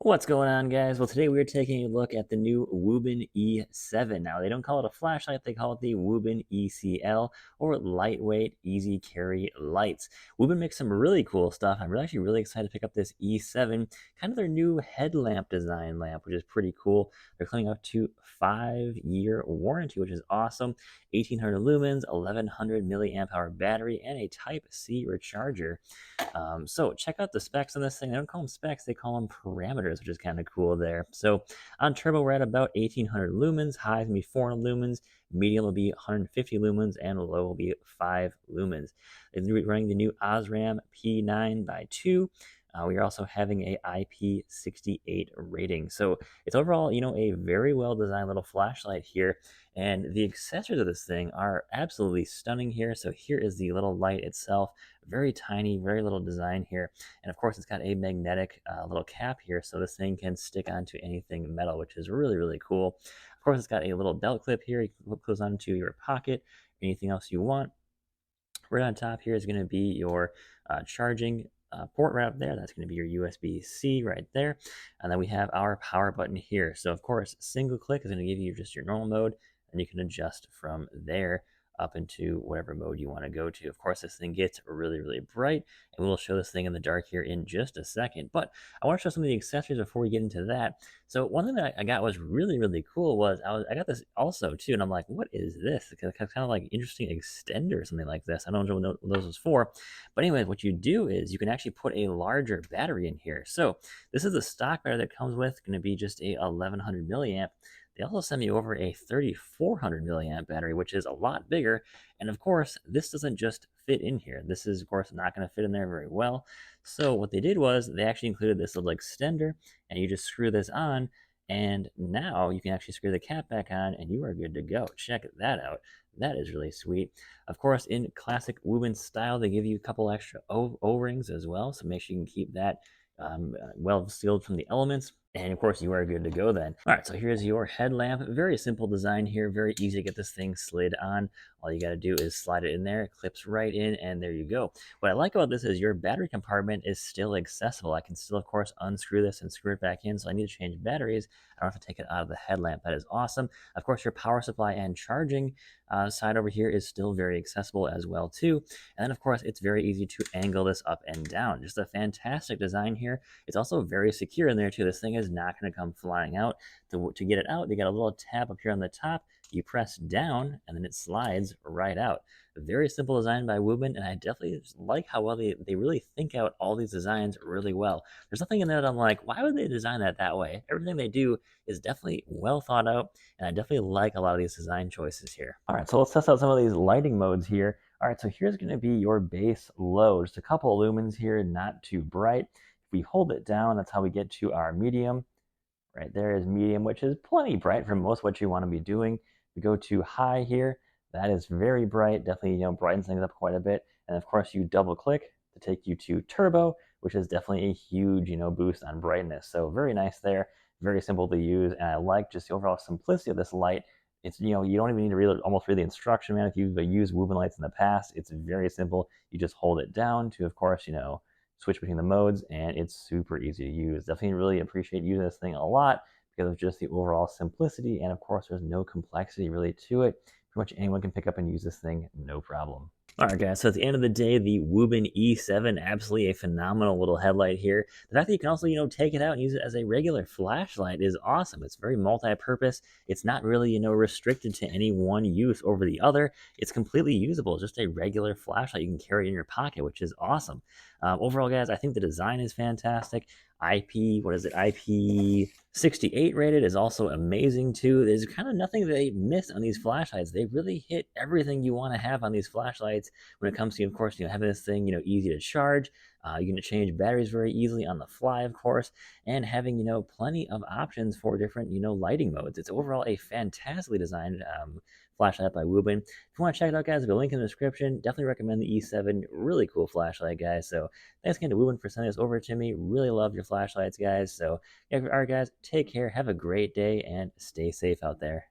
What's going on, guys? Well, today we are taking a look at the new Wuben E7. Now, they don't call it a flashlight, they call it the Wuben ECL, or Lightweight Easy Carry Lights. Wuben makes some really cool stuff. I'm actually really excited to pick up this E7, kind of their new headlamp design lamp, which is pretty cool. They're coming up to 5-year warranty, which is awesome. 1800 lumens, 1100 milliamp hour battery, and a Type-C recharger. So check out the specs on this thing. They don't call them specs, they call them parameters, which is kind of cool there. So on turbo, we're at about 1800 lumens. High is going to be 400 lumens. Medium will be 150 lumens, and low will be 5 lumens. They're running the new Osram P9x2. We are also having a IP68 rating. So it's overall, a very well designed little flashlight here. And the accessories of this thing are absolutely stunning here. So here is the little light itself. Very tiny, very little design here. And of course, it's got a magnetic little cap here. So this thing can stick onto anything metal, which is really, really cool. Of course, it's got a little belt clip here. You can clip those onto your pocket, anything else you want. Right on top here is going to be your charging port right up there. That's going to be your USB-C right there. And then we have our power button here. So of course, single click is going to give you just your normal mode, and you can adjust from there up into whatever mode you want to go to. Of course, this thing gets really, really bright, and we'll show this thing in the dark here in just a second. But I want to show some of the accessories before we get into that. So one thing that I got was really, really cool was I got this also too, and I'm like, what is this? It's kind of like interesting extender or something like this. I don't know what those was for. But anyway, what you do is you can actually put a larger battery in here. So this is the stock battery that comes with, going to be just a 1100 milliamp. They also sent me over a 3400 milliamp battery, which is a lot bigger. And of course, this doesn't just fit in here. This is, of course, not going to fit in there very well. So what they did was they actually included this little extender, and you just screw this on, and now you can actually screw the cap back on, and you are good to go. Check that out. That is really sweet. Of course, in classic Wuben style, they give you a couple extra O-rings as well, so make sure you can keep that well sealed from the elements. And of course, you are good to go then. All right, so here's your headlamp. Very simple design here. Very easy to get this thing slid on. All you got to do is slide it in there. It clips right in, and there you go. What I like about this is your battery compartment is still accessible. I can still, of course, unscrew this and screw it back in. So I need to change batteries. I don't have to take it out of the headlamp. That is awesome. Of course, your power supply and charging side over here is still very accessible as well too. And then, of course, it's very easy to angle this up and down. Just a fantastic design here. It's also very secure in there too. This thing is not going to come flying out. To get it out, they got a little tab up here on the top. You press down, and then it slides right out. Very simple design by Wuben, and I definitely like how well they really think out all these designs really well. There's nothing in there that I'm like, why would they design that way? Everything they do is definitely well thought out, and I definitely like a lot of these design choices here. All right, so let's test out some of these lighting modes here. All right, so here's going to be your base low. Just a couple of lumens here, not too bright. If we hold it down, that's how we get to our medium. Right there is medium, which is plenty bright for most what you want to be doing. We go to high here. That is very bright. Definitely, brightens things up quite a bit. And of course, you double click to take you to turbo, which is definitely a huge, boost on brightness. So very nice there. Very simple to use. And I like just the overall simplicity of this light. It's, you don't even need to almost read the instruction manual. If you've used Wuben lights in the past, it's very simple. You just hold it down to, of course, switch between the modes, and it's super easy to use. Definitely really appreciate using this thing a lot because of just the overall simplicity, and of course there's no complexity really to it. Pretty much anyone can pick up and use this thing, no problem. All right, guys, so at the end of the day, the Wuben E7, absolutely a phenomenal little headlight here. The fact that you can also, take it out and use it as a regular flashlight is awesome. It's very multi-purpose. It's not really, restricted to any one use over the other. It's completely usable, just a regular flashlight you can carry in your pocket, which is awesome. Overall, guys, I think the design is fantastic. IP68 rated is also amazing too. There's kind of nothing they miss on these flashlights. They really hit everything you want to have on these flashlights when it comes to, of course, having this thing, easy to charge. You can change batteries very easily on the fly, of course, and having, plenty of options for different, lighting modes. It's overall a fantastically designed flashlight by Wuben. If you want to check it out, guys, there's a link in the description. Definitely recommend the E7. Really cool flashlight, guys. So thanks again to Wuben for sending this over to me. Really love your flashlights, guys. So, yeah, all right, guys, take care. Have a great day and stay safe out there.